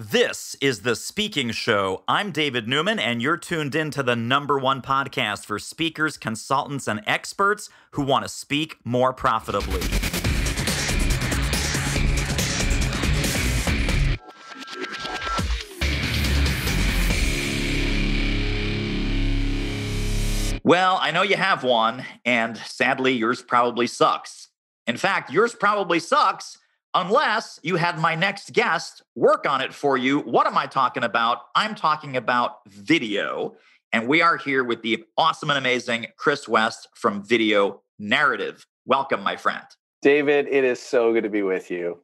This is The Speaking Show. I'm David Newman, and you're tuned in to the #1 podcast for speakers, consultants, and experts who want to speak more profitably. Well, I know you have one, and sadly, yours probably sucks. In fact, yours probably sucks unless you had my next guest work on it for you. What am I talking about? I'm talking about video. And we are here with the awesome and amazing Chris West from Video Narrative. Welcome, my friend. David, it is so good to be with you.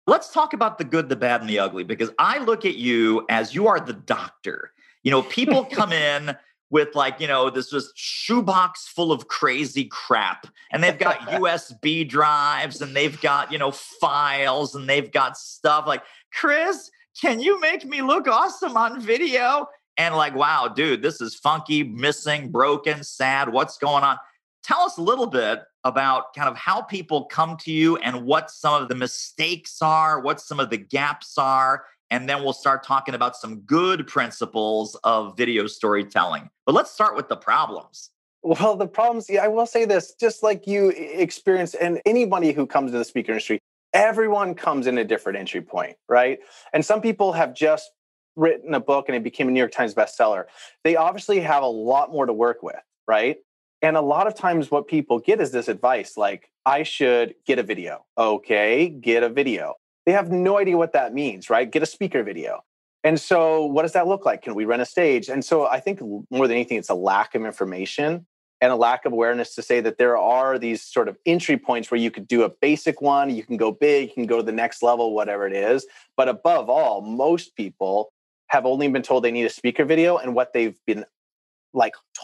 Let's talk about the good, the bad, and the ugly, because I look at you as you are the doctor. You know, people come in with this just shoebox full of crazy crap. And they've got USB drives and they've got, files and they've got stuff like, Chris, can you make me look awesome on video? And wow, dude, this is funky, missing, broken, sad. What's going on? Tell us a little bit about kind of how people come to you and what some of the mistakes are, what some of the gaps are. And then we'll start talking about some good principles of video storytelling. But let's start with the problems. Well, the problems, I will say this, just like you experience, and anybody who comes to the speaker industry, everyone comes in a different entry point, right? And some people have just written a book and it became a New York Times bestseller. They obviously have a lot more to work with, right? And a lot of times what people get is this advice, like, I should get a video. Okay, get a video. They have no idea what that means, right? Get a speaker video. And so what does that look like? Can we rent a stage? And so I think more than anything, it's a lack of information and a lack of awareness to say that there are these sort of entry points where you could do a basic one, you can go big, you can go to the next level, whatever it is. But above all, most people have only been told they need a speaker video, and what they've been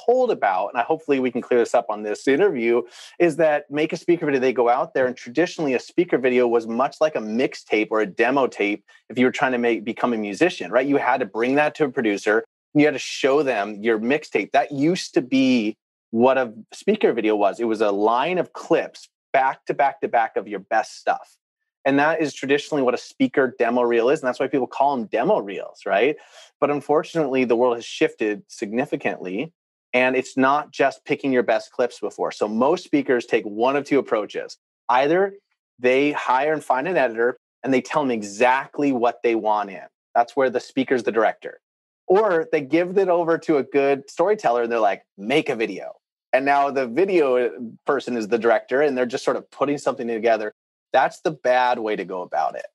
told about, and hopefully we can clear this up on this interview, is that make a speaker video, they go out there, and traditionally a speaker video was much like a mixtape or a demo tape if you were trying to become a musician, right? You had to bring that to a producer, and you had to show them your mixtape. That used to be what a speaker video was. It was a line of clips back to back to back of your best stuff. And that is traditionally what a speaker demo reel is. And that's why people call them demo reels, right? But unfortunately, the world has shifted significantly. And it's not just picking your best clips before. So most speakers take one of two approaches. Either they hire and find an editor and they tell them exactly what they want in. That's where the speaker's the director. Or they give it over to a good storyteller and they're like, make a video. And now the video person is the director and they're just sort of putting something together. That's the bad way to go about it.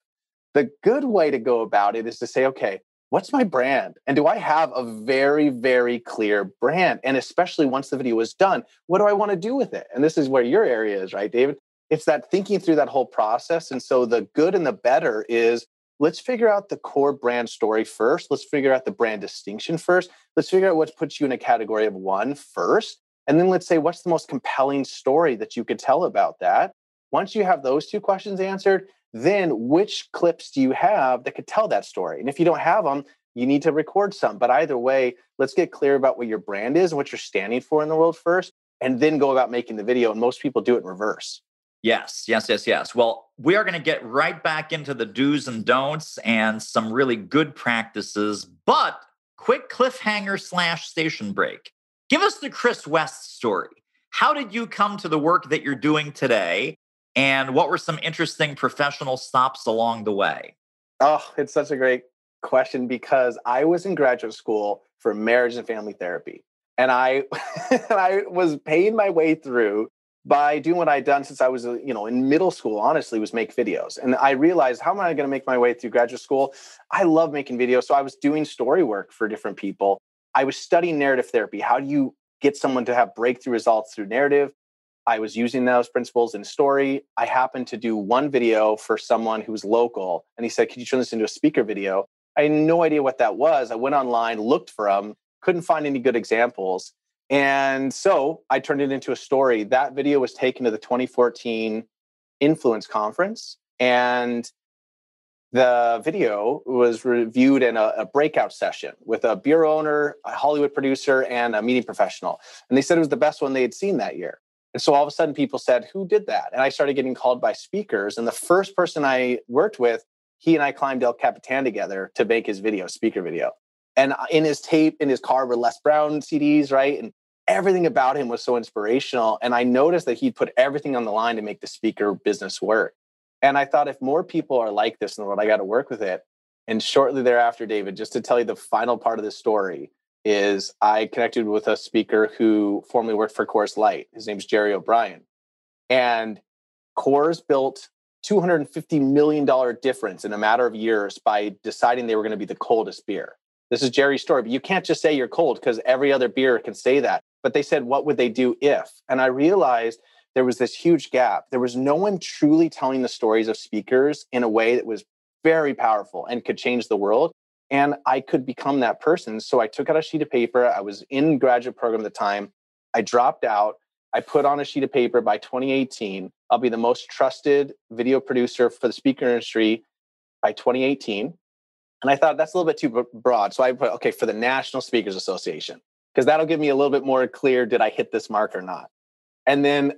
The good way to go about it is to say, okay, what's my brand? And do I have a very, very clear brand? And especially once the video is done, what do I want to do with it? And this is where your area is, right, David? It's that thinking through that whole process. And so the good and the better is, let's figure out the core brand story first. Let's figure out the brand distinction first. Let's figure out what puts you in a category of one first. And then let's say, what's the most compelling story that you could tell about that? Once you have those two questions answered, then which clips do you have that could tell that story? And if you don't have them, you need to record some. But either way, let's get clear about what your brand is and what you're standing for in the world first, and then go about making the video. And most people do it in reverse. Yes. Well, we are going to get right back into the do's and don'ts and some really good practices, but quick cliffhanger / station break. Give us the Chris West story. How did you come to the work that you're doing today? And what were some interesting professional stops along the way? Oh, it's such a great question because I was in graduate school for marriage and family therapy. And I was paying my way through by doing what I'd done since I was, in middle school, honestly, was make videos. And I realized, how am I going to make my way through graduate school? I love making videos. So I was doing story work for different people. I was studying narrative therapy. How do you get someone to have breakthrough results through narrative? I was using those principles in story. I happened to do one video for someone who was local. And he said, could you turn this into a speaker video? I had no idea what that was. I went online, looked for them, couldn't find any good examples. And so I turned it into a story. That video was taken to the 2014 Influence Conference. And the video was reviewed in a breakout session with a bureau owner, a Hollywood producer, and a media professional. And they said it was the best one they had seen that year. And so all of a sudden people said, who did that? And I started getting called by speakers. And the first person I worked with he and I climbed El Capitan together to make his video, speaker video. And in his car were Les Brown CDs, right? And everything about him was so inspirational. And I noticed that he'd put everything on the line to make the speaker business work. And I thought, if more people are like this in the world, I got to work with it. And shortly thereafter, David, just to tell you the final part of the story, is I connected with a speaker who formerly worked for Coors Light. His name's Jerry O'Brien. And Coors built $250 million difference in a matter of years by deciding they were going to be the coldest beer. This is Jerry's story, but you can't just say you're cold because every other beer can say that. But they said, what would they do if? And I realized there was this huge gap. There was no one truly telling the stories of speakers in a way that was very powerful and could change the world. And I could become that person. So I took out a sheet of paper. I was in graduate program at the time. I dropped out. I put on a sheet of paper by 2018, I'll be the most trusted video producer for the speaker industry by 2018. And I thought that's a little bit too broad. So I put, okay, for the National Speakers Association, because that'll give me a little bit more clear, did I hit this mark or not? And then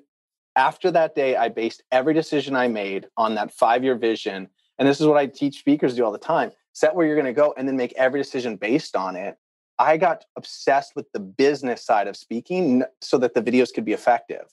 after that day, I based every decision I made on that 5-year vision. And this is what I teach speakers to do all the time. Set where you're going to go and then make every decision based on it. I got obsessed with the business side of speaking so that the videos could be effective.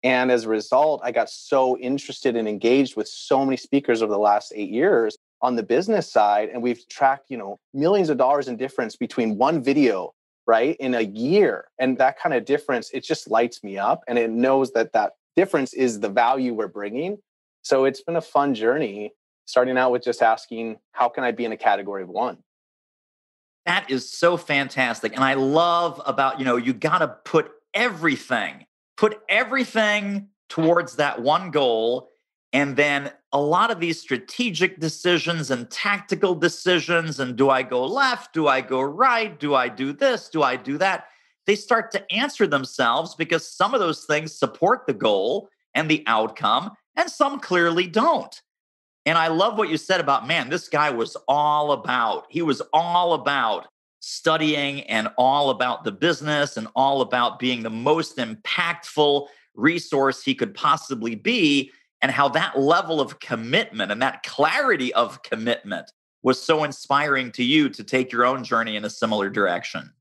And as a result, I got so interested and engaged with so many speakers over the last 8 years on the business side. And we've tracked, millions of dollars in difference between one video, right, in a year. And that kind of difference, it just lights me up. And it knows that difference is the value we're bringing. So it's been a fun journey, starting out with just asking, how can I be in a category of one? That is so fantastic. And I love about, you got to put everything towards that one goal. And then a lot of these strategic decisions and tactical decisions, and do I go left? Do I go right? Do I do this? Do I do that? They start to answer themselves because some of those things support the goal and the outcome, and some clearly don't. And I love what you said about, man, this guy was all about studying and all about the business and all about being the most impactful resource he could possibly be, and how that level of commitment and that clarity of commitment was so inspiring to you to take your own journey in a similar direction.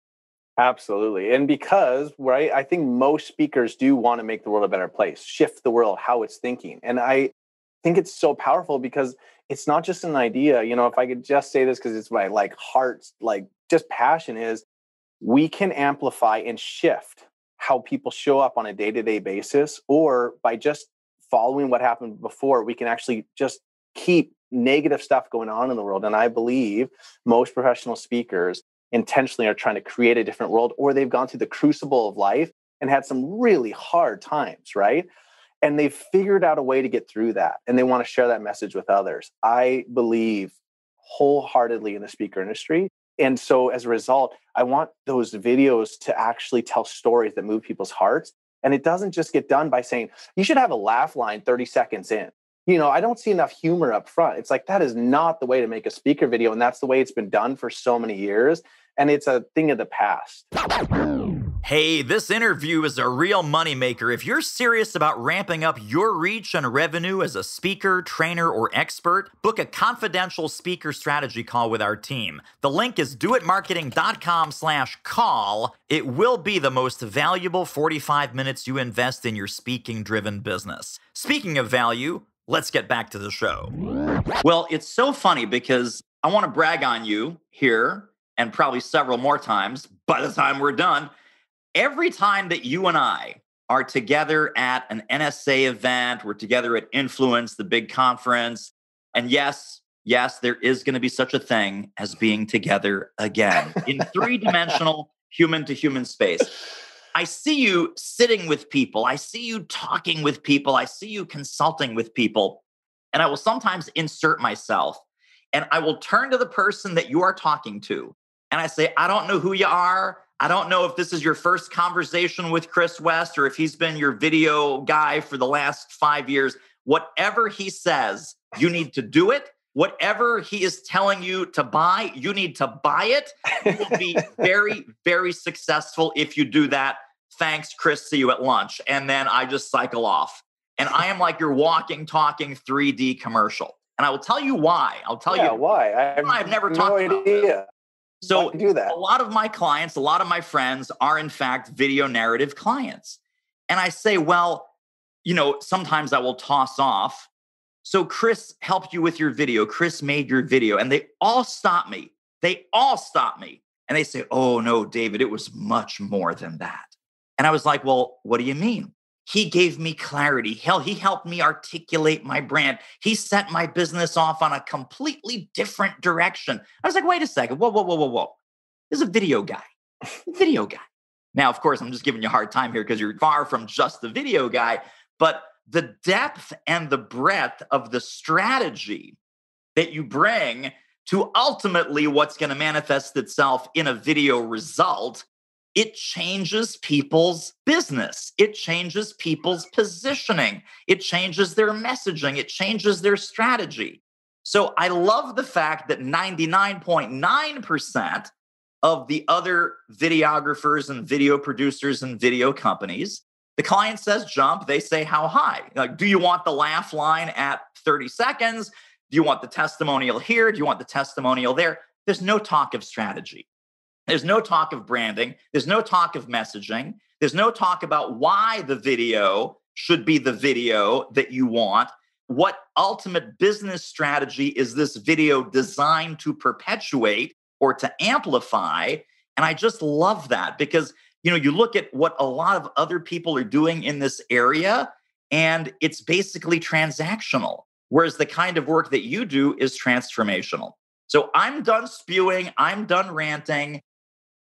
Absolutely. And because, right, I think most speakers do want to make the world a better place, shift the world, how it's thinking. And I think it's so powerful because it's not just an idea. If I could just say this because it's my heart's just passion, is we can amplify and shift how people show up on a day-to-day basis, or by just following what happened before, we can actually just keep negative stuff going on in the world. And I believe most professional speakers intentionally are trying to create a different world, or they've gone through the crucible of life and had some really hard times, right? And they've figured out a way to get through that. And they want to share that message with others. I believe wholeheartedly in the speaker industry. And so as a result, I want those videos to actually tell stories that move people's hearts. And it doesn't just get done by saying, you should have a laugh line 30 seconds in. I don't see enough humor up front. It's like, that is not the way to make a speaker video. And that's the way it's been done for so many years. And it's a thing of the past. Hey, this interview is a real moneymaker. If you're serious about ramping up your reach and revenue as a speaker, trainer, or expert, book a confidential speaker strategy call with our team. The link is doitmarketing.com/call. It will be the most valuable 45 minutes you invest in your speaking-driven business. Speaking of value, let's get back to the show. Well, it's so funny because I want to brag on you here, and probably several more times by the time we're done. Every time that you and I are together at an NSA event, we're together at Influence, the big conference, and yes, there is going to be such a thing as being together again in 3-dimensional human-to-human space. I see you sitting with people. I see you talking with people. I see you consulting with people. And I will sometimes insert myself, and I will turn to the person that you are talking to, and I say, I don't know who you are. I don't know if this is your first conversation with Chris West or if he's been your video guy for the last 5 years. Whatever he says, you need to do it. Whatever he is telling you to buy, you need to buy it. You will be very, very successful if you do that. Thanks, Chris. See you at lunch. And then I just cycle off. And I am like your walking, talking 3D commercial. And I will tell you why. I'll tell Yeah, you. why? I've never no talked about this. idea. Why So do that? a lot of my clients, a lot of my friends are in fact video narrative clients. And I say, well, sometimes I will toss off. So Chris helped you with your video. Chris made your video. And they all stop me. They all stop me. And they say, oh no, David, it was much more than that. And I was like, well, what do you mean? He gave me clarity. Hell, he helped me articulate my brand. He set my business off on a completely different direction. I was like, wait a second. Whoa, whoa, whoa, whoa, whoa. This is a video guy. Video guy. Now, of course, I'm just giving you a hard time here because you're far from just the video guy. But the depth and the breadth of the strategy that you bring to ultimately what's going to manifest itself in a video result, it changes people's business. It changes people's positioning. It changes their messaging. It changes their strategy. So I love the fact that 99.9% of the other videographers and video producers and video companies, the client says jump, they say how high. Like, do you want the laugh line at 30 seconds? Do you want the testimonial here? Do you want the testimonial there? There's no talk of strategy. There's no talk of branding. There's no talk of messaging. There's no talk about why the video should be the video that you want. What ultimate business strategy is this video designed to perpetuate or to amplify? And I just love that because, you look at what a lot of other people are doing in this area, and it's basically transactional, whereas the kind of work that you do is transformational. So I'm done spewing. I'm done ranting.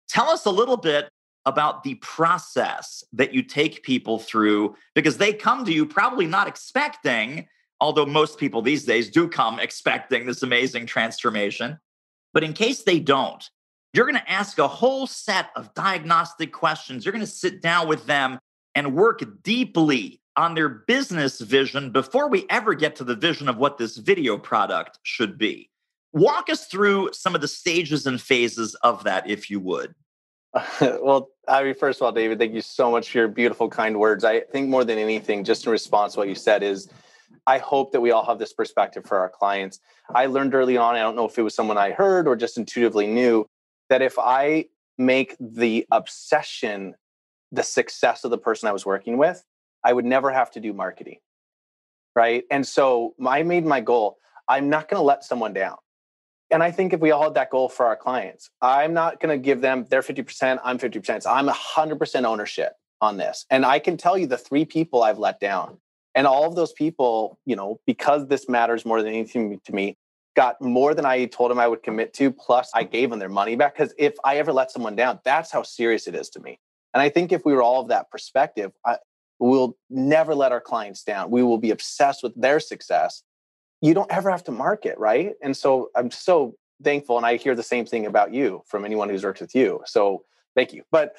Tell us a little bit about the process that you take people through, because they come to you probably not expecting, although most people these days do come expecting this amazing transformation. But in case they don't, you're going to ask a whole set of diagnostic questions. You're going to sit down with them and work deeply on their business vision before we ever get to the vision of what this video product should be. Walk us through some of the stages and phases of that, if you would. Well, first of all, David, thank you so much for your beautiful, kind words. I think more than anything, just in response to what you said is, I hope that we all have this perspective for our clients. I learned early on, I don't know if it was someone I heard or just intuitively knew, that if I make the obsession the success of the person I was working with, I would never have to do marketing, right? And so I made my goal, I'm not going to let someone down. And I think if we all had that goal for our clients, I'm not going to give them their 50%, I'm 50%. So I'm 100% ownership on this. And I can tell you the 3 people I've let down. And all of those people, because this matters more than anything to me, got more than I told them I would commit to. Plus, I gave them their money back. Because if I ever let someone down, that's how serious it is to me. And I think if we were all of that perspective, we'll never let our clients down. We will be obsessed with their success. You don't ever have to market, right? And so I'm so thankful. And I hear the same thing about you from anyone who's worked with you. So thank you. But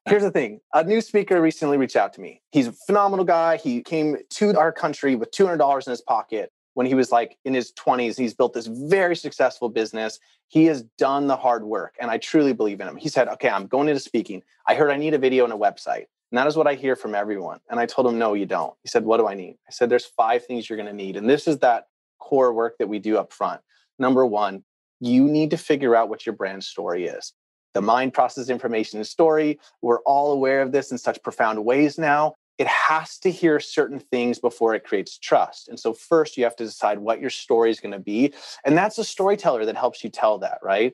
here's the thing. A new speaker recently reached out to me. He's a phenomenal guy. He came to our country with $200 in his pocket when he was like in his 20s. He's built this very successful business. He has done the hard work. And I truly believe in him. He said, okay, I'm going into speaking. I heard I need a video and a website. And that is what I hear from everyone. And I told him, no, you don't. He said, what do I need? I said, there's 5 things you're going to need. And this is that core work that we do up front. Number 1, you need to figure out what your brand story is. The mind processes information and story. We're all aware of this in such profound ways now. It has to hear certain things before it creates trust. And so first you have to decide what your story is going to be. And that's a storyteller that helps you tell that, right?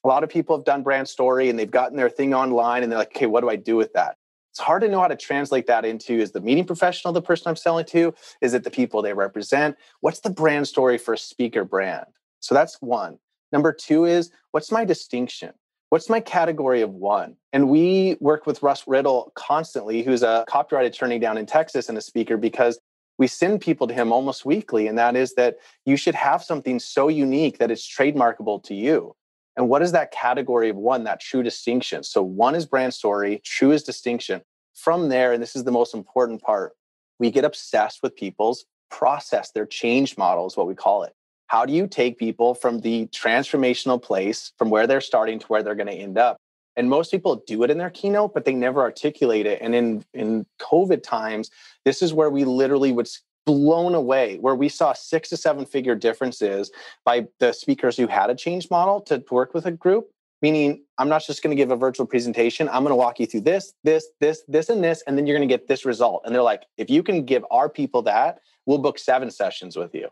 A lot of people have done brand story and they've gotten their thing online and they're like, okay, what do I do with that? It's hard to know how to translate that into, is the meeting professional the person I'm selling to? Is it the people they represent? What's the brand story for a speaker brand? So that's 1. Number 2 is, what's my distinction? What's my category of 1? And we work with Russ Riddle constantly, who's a copyright attorney down in Texas and a speaker, because we send people to him almost weekly. And that is that you should have something so unique that it's trademarkable to you. And what is that category of 1, that true distinction? So 1 is brand story, true is distinction. From there, and this is the most important part, we get obsessed with people's process, their change model is what we call it. How do you take people from the transformational place, from where they're starting to where they're going to end up? And most people do it in their keynote, but they never articulate it. And in COVID times, this is where we literally would blown away where we saw 6 to 7 figure differences by the speakers who had a change model to work with a group. Meaning, I'm not just going to give a virtual presentation. I'm going to walk you through this, and this, and then you're going to get this result. And they're like, if you can give our people that, we'll book 7 sessions with you,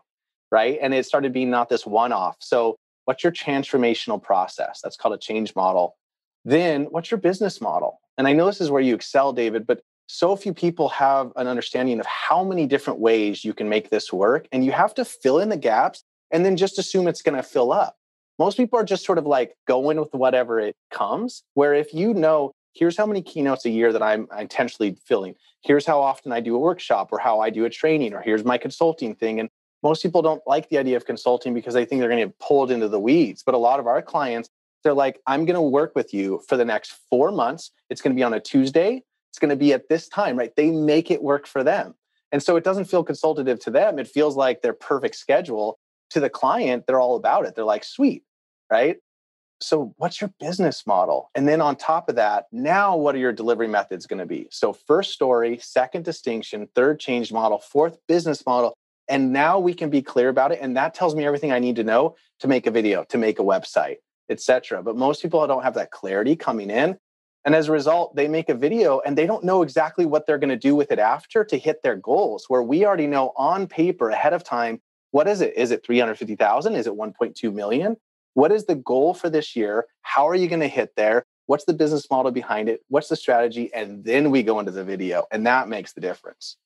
right? And it started being not this one-off. So what's your transformational process? That's called a change model. Then what's your business model? And I know this is where you excel, David, but so few people have an understanding of how many different ways you can make this work. And you have to fill in the gaps and then just assume it's going to fill up. Most people are just sort of like going with whatever it comes, where if you know, here's how many keynotes a year that I'm intentionally filling. Here's how often I do a workshop or how I do a training, or here's my consulting thing. And most people don't like the idea of consulting because they think they're going to get pulled into the weeds. But a lot of our clients, they're like, I'm going to work with you for the next 4 months. It's going to be on a Tuesday. It's going to be at this time, right? They make it work for them. And so it doesn't feel consultative to them. It feels like their perfect schedule. To the client, they're all about it. They're like, sweet, right? So what's your business model? And then on top of that, now what are your delivery methods going to be? So first story, second distinction, third change model, fourth business model. And now we can be clear about it. And that tells me everything I need to know to make a video, to make a website, etc. But most people don't have that clarity coming in. And as a result, they make a video and they don't know exactly what they're going to do with it after to hit their goals, where we already know on paper ahead of time, what is it? Is it 350,000? Is it 1.2 million? What is the goal for this year? How are you going to hit there? What's the business model behind it? What's the strategy? And then we go into the video, and that makes the difference.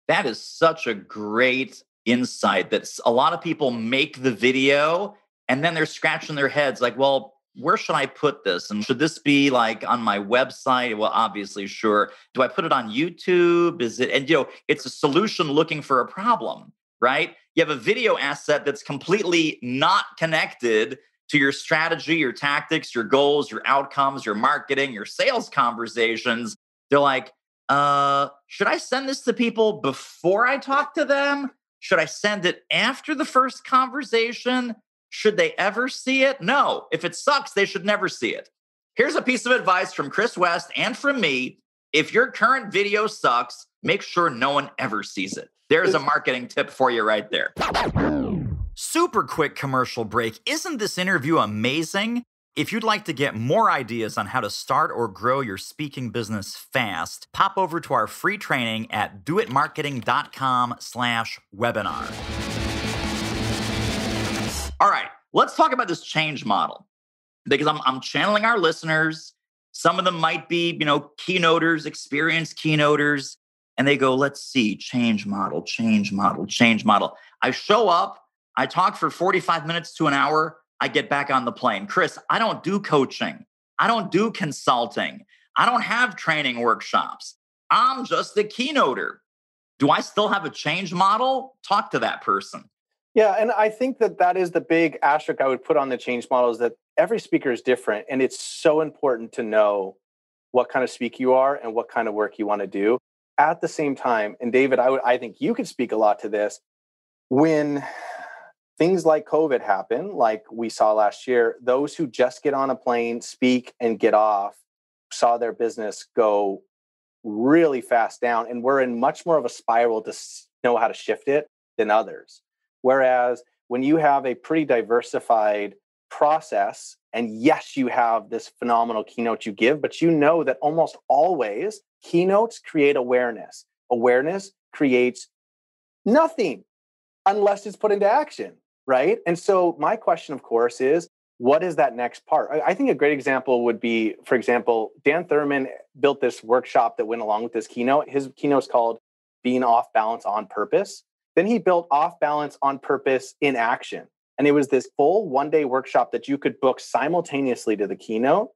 That is such a great insight that a lot of people make the video and then they're scratching their heads like, well, where should I put this? And should this be like on my website? Well, obviously, sure. Do I put it on YouTube? Is it, and it's a solution looking for a problem, right? You have a video asset that's completely not connected to your strategy, your tactics, your goals, your outcomes, your marketing, your sales conversations. They're like, should I send this to people before I talk to them? Should I send it after the first conversation? Should they ever see it? No. If it sucks, they should never see it. Here's a piece of advice from Chris West and from me. If your current video sucks, make sure no one ever sees it. There's a marketing tip for you right there. Super quick commercial break. Isn't this interview amazing? If you'd like to get more ideas on how to start or grow your speaking business fast, pop over to our free training at doitmarketing.com/webinar. All right, let's talk about this change model because I'm channeling our listeners. Some of them might be, keynoters, experienced keynoters, and they go, let's see, change model, change model, change model. I show up, I talk for 45 minutes to an hour, I get back on the plane. Chris, I don't do coaching. I don't do consulting. I don't have training workshops. I'm just a keynoter. Do I still have a change model? Talk to that person. Yeah, and I think that is the big asterisk I would put on the change model is that every speaker is different. And it's so important to know what kind of speaker you are and what kind of work you want to do. At the same time, and David, I think you could speak a lot to this, when things like COVID happen, like we saw last year, those who just get on a plane, speak, and get off saw their business go really fast down. And we're in much more of a spiral to know how to shift it than others. Whereas when you have a pretty diversified process, and yes, you have this phenomenal keynote you give, but you know that almost always keynotes create awareness. Awareness creates nothing unless it's put into action, right? And so my question, of course, is what is that next part? I think a great example would be, for example, Dan Thurman built this workshop that went along with this keynote. His keynote's called Being Off Balance on Purpose. Then he built Off Balance on Purpose in Action. And it was this full one-day workshop that you could book simultaneously to the keynote,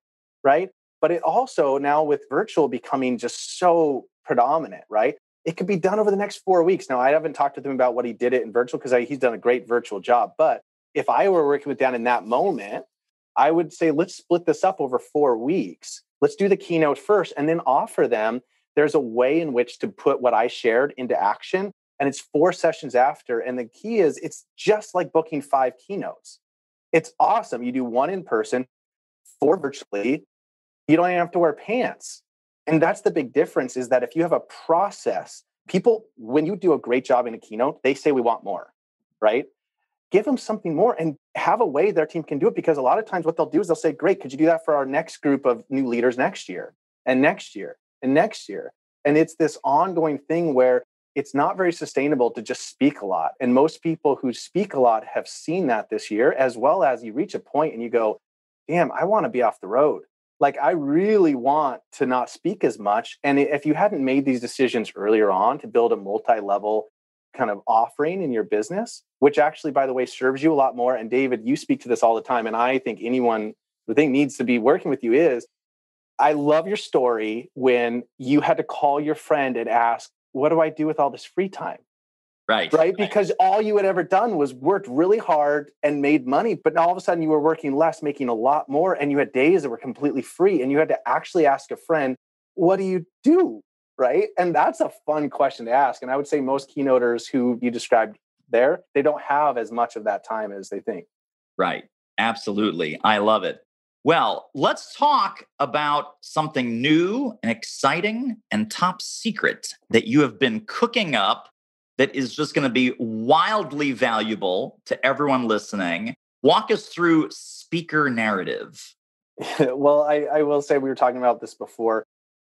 right? But it also now with virtual becoming just so predominant, right? It could be done over the next 4 weeks. Now, I haven't talked with him about what he did it in virtual because he's done a great virtual job. But if I were working with Dan in that moment, I would say, let's split this up over 4 weeks. Let's do the keynote first and then offer them. There's a way in which to put what I shared into action. And it's 4 sessions after. And the key is it's just like booking 5 keynotes. It's awesome. You do 1 in person, 4 virtually. You don't even have to wear pants. And that's the big difference is that if you have a process People, when you do a great job in a keynote, they say we want more, right? Give them something more and have a way their team can do it. Because a lot of times what they'll do is they'll say, great, could you do that for our next group of new leaders next year and next year and next year? And it's this ongoing thing where it's not very sustainable to just speak a lot. And most people who speak a lot have seen that this year, as well as you reach a point and you go, damn, I want to be off the road. Like, I really want to not speak as much. And if you hadn't made these decisions earlier on to build a multi-level kind of offering in your business, which actually, by the way, serves you a lot more. And David, you speak to this all the time. And I think anyone who needs to be working with you is, I love your story when you had to call your friend and ask, what do I do with all this free time? Right? Because all you had ever done was worked really hard and made money, but now all of a sudden you were working less, making a lot more, and you had days that were completely free, and you had to actually ask a friend, what do you do? Right? And that's a fun question to ask. And I would say most keynoters who you described there, they don't have as much of that time as they think. Right. Absolutely. I love it. Well, let's talk about something new and exciting and top secret that you have been cooking up that is just going to be wildly valuable to everyone listening. Walk us through speaker narrative. Well, I will say, we were talking about this before.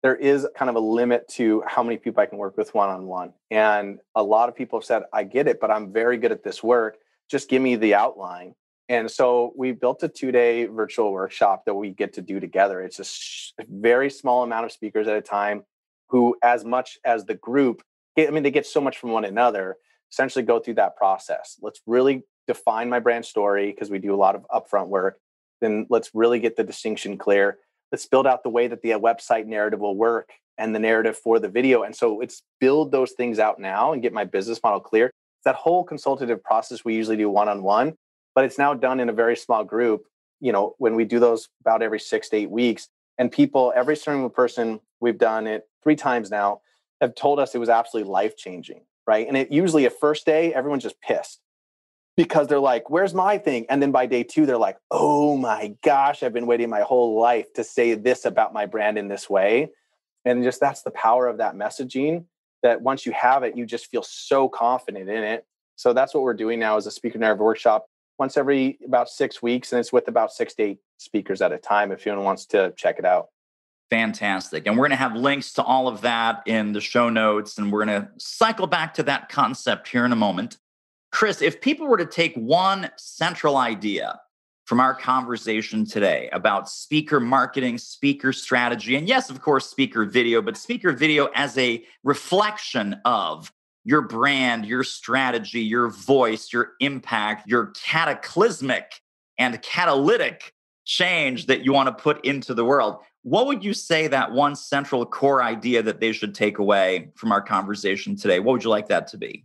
There is kind of a limit to how many people I can work with one-on-one. And a lot of people have said, I get it, but I'm very good at this work. Just give me the outline. And so we built a 2-day virtual workshop that we get to do together. It's a very small amount of speakers at a time who, as much as the group, they get so much from one another, essentially go through that process. Let's really define my brand story, because we do a lot of upfront work. Then let's really get the distinction clear. Let's build out the way that the website narrative will work and the narrative for the video. And so it's build those things out now and get my business model clear. That whole consultative process we usually do one-on-one, but it's now done in a very small group, when we do those about every 6 to 8 weeks. And people, every single person, we've done it 3 times now, have told us it was absolutely life-changing, right? And it usually, a first day, everyone's just pissed because they're like, where's my thing? And then by day 2, they're like, oh my gosh, I've been waiting my whole life to say this about my brand in this way. And just, that's the power of that messaging, that once you have it, you just feel so confident in it. So that's what we're doing now, is a speaker narrative workshop once every about 6 weeks. And it's with about 6 to 8 speakers at a time, if anyone wants to check it out. Fantastic. And we're going to have links to all of that in the show notes. And we're going to cycle back to that concept here in a moment. Chris, if people were to take one central idea from our conversation today about speaker marketing, speaker strategy, and yes, of course, speaker video, but speaker video as a reflection of your brand, your strategy, your voice, your impact, your cataclysmic and catalytic change that you want to put into the world, what would you say that one central core idea that they should take away from our conversation today? What would you like that to be?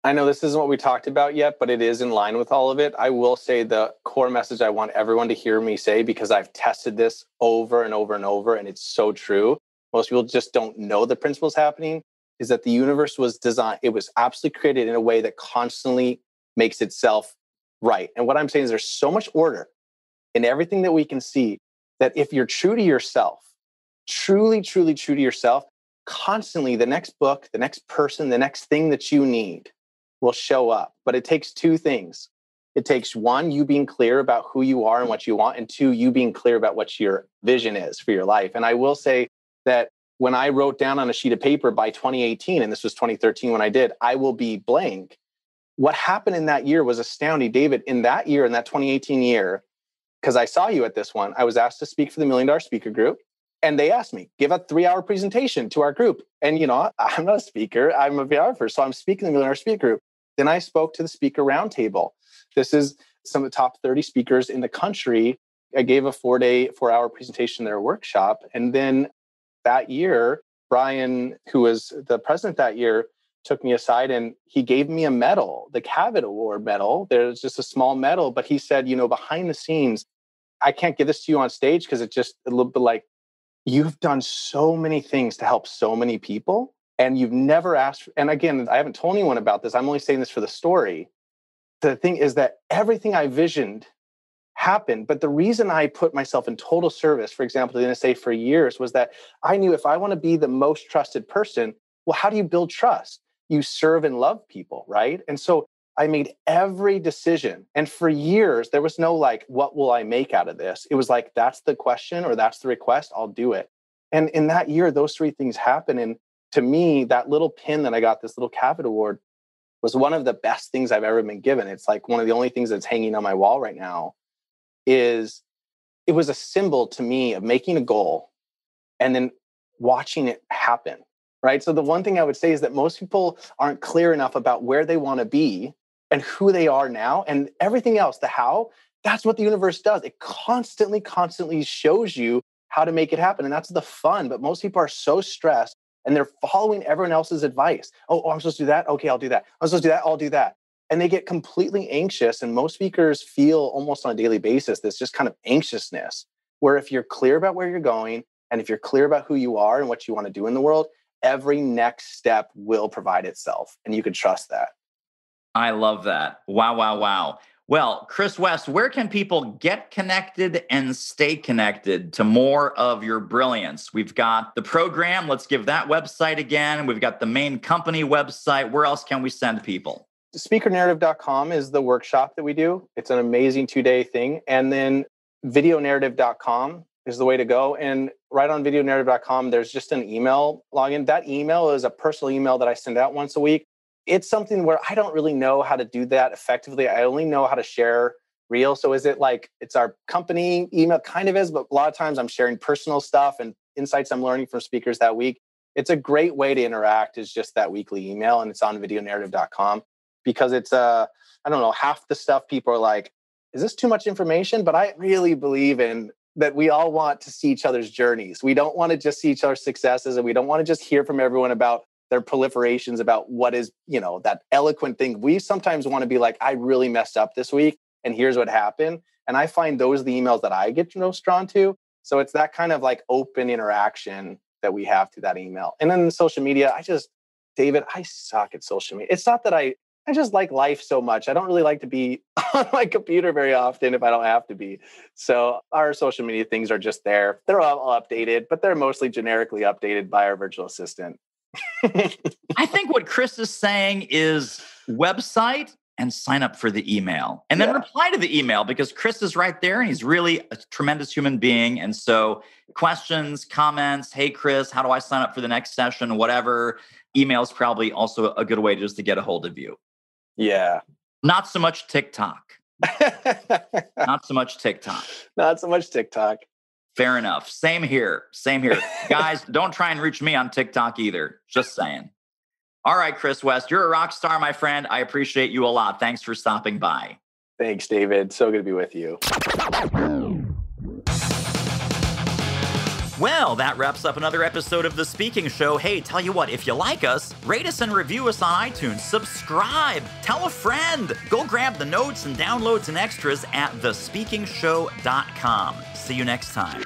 I know this isn't what we talked about yet, but it is in line with all of it. I will say the core message I want everyone to hear me say, because I've tested this over and over and over, and it's so true. Most people just don't know the principles happening, is that the universe was designed, it was absolutely created in a way that constantly makes itself right. And what I'm saying is there's so much order in everything that we can see, that if you're true to yourself, truly, truly true to yourself, constantly the next book, the next person, the next thing that you need will show up. But it takes 2 things. It takes 1, you being clear about who you are and what you want, and 2, you being clear about what your vision is for your life. And I will say that when I wrote down on a sheet of paper by 2018, and this was 2013 when I did, I will be blank. What happened in that year was astounding. David, in that year, in that 2018 year, because I saw you at this one, I was asked to speak for the $1 Million Speaker Group. And they asked me, give a 3-hour presentation to our group. And, I'm not a speaker, I'm a videographer. So I'm speaking to the $1 Million Speaker Group. Then I spoke to the Speaker Roundtable. This is some of the top 30 speakers in the country. I gave a 4-hour presentation in their workshop. And then that year, Brian, who was the president that year, took me aside and he gave me a medal, the Cavett Award medal. There's just a small medal, but he said, behind the scenes, I can't give this to you on stage because it's just a little bit like, you've done so many things to help so many people, and you've never asked. And again, I haven't told anyone about this. I'm only saying this for the story. The thing is that everything I visioned happened. But the reason I put myself in total service, for example, to the NSA for years, was that I knew if I want to be the most trusted person, Well, how do you build trust? You serve and love people, right? And so I made every decision. And for years, there was no like, what will I make out of this? It was like, that's the question or that's the request, I'll do it. And in that year, those three things happened. And to me, that little pin that I got, this little Cavett Award, was one of the best things I've ever been given. It's like one of the only things that's hanging on my wall right now. Is it was a symbol to me of making a goal and then watching it happen, right? So the one thing I would say is that most people aren't clear enough about where they want to be and who they are now, and everything else, the how. That's what the universe does. It constantly shows you how to make it happen. And that's the fun. But most people are so stressed and they're following everyone else's advice. Oh, I'm supposed to do that? Okay, I'll do that. I'm supposed to do that? I'll do that. And they get completely anxious. And most speakers feel almost on a daily basis this just kind of anxiousness, where if you're clear about where you're going, and if you're clear about who you are and what you want to do in the world, every next step will provide itself. And you can trust that. I love that. Wow, wow, wow. Well, Chris West, where can people get connected and stay connected to more of your brilliance? We've got the program. Let's give that website again. We've got the main company website. Where else can we send people? Speakernarrative.com is the workshop that we do. It's an amazing 2-day thing. And then videonarrative.com is the way to go. And right on videonarrative.com, there's just an email login. That email is a personal email that I send out once a week. It's something where I don't really know how to do that effectively. I only know how to share real. So is it like it's our company email? Kind of is, but a lot of times I'm sharing personal stuff and insights I'm learning from speakers that week. It's a great way to interact, is just that weekly email, and it's on videonarrative.com. Because it's, I don't know, half the stuff people are like, is this too much information? But I really believe in that we all want to see each other's journeys. We don't want to just see each other's successes, and we don't want to just hear from everyone about their proliferations, about what is, that eloquent thing. We sometimes want to be like, I really messed up this week, and here's what happened. And I find those are the emails that I get most drawn to. So it's that kind of like open interaction that we have through that email. And then social media, David, I suck at social media. It's not that I just like life so much. I don't really like to be on my computer very often if I don't have to be. So our social media things are just there. They're all updated, but they're mostly generically updated by our virtual assistant. I think what Chris is saying is website and sign up for the email, and then reply to the email, because Chris is right there and he's really a tremendous human being. And so questions, comments, hey, Chris, how do I sign up for the next session? Whatever. Email is probably also a good way just to get a hold of you. Yeah. Not so much TikTok. Not so much TikTok. Not so much TikTok. Fair enough. Same here. Guys, don't try and reach me on TikTok either. Just saying. All right, Chris West, you're a rock star, my friend. I appreciate you a lot. Thanks for stopping by. Thanks, David. So good to be with you. Well, that wraps up another episode of The Speaking Show. Hey, tell you what, if you like us, rate us and review us on iTunes. Subscribe. Tell a friend. Go grab the notes and downloads and extras at thespeakingshow.com. See you next time.